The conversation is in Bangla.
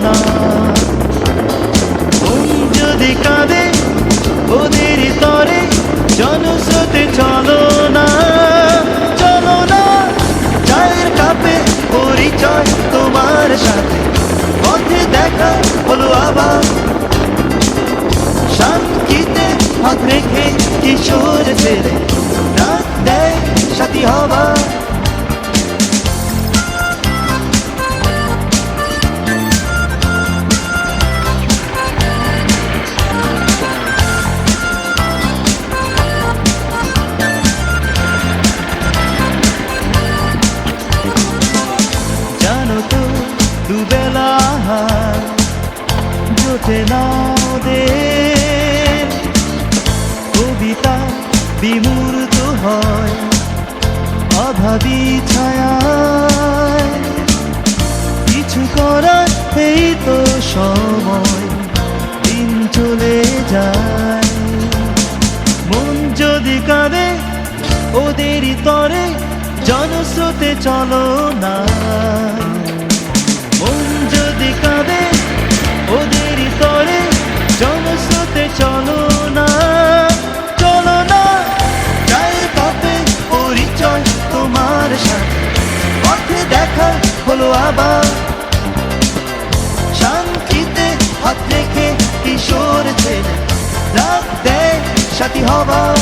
না। মন যদি কাঁদে ওদের তরে জনস্রোতে চলো না, চলো না। চায়ের কাপে পরিচয় তোমার সাথে, পথে দেখা হলো আবার। শান্তিতে হাত রেখে কিশোর ছেলে ডাক দেয় সাথী হবার। জানো তো দুবেলা জোটে না ওদের, কবিতা বিমূর্ত হয় অভাবী ছায়ায়। কিছু করার এই তো সময়, দিন চলে যায়। মন যদি কাঁদে ওদেরই তরে জনস্রোতে চলো না। মন যদি কাঁদে ওদেরই তরে জনস্রোতে চলো না, চলো না। চায়ের কাপে পরিচয় তোমার সাথে, পথে দেখা হলো আবার। শান্তিতে হাত রেখে কিশোর ছেলে ডাক দেয় সাথী হবার।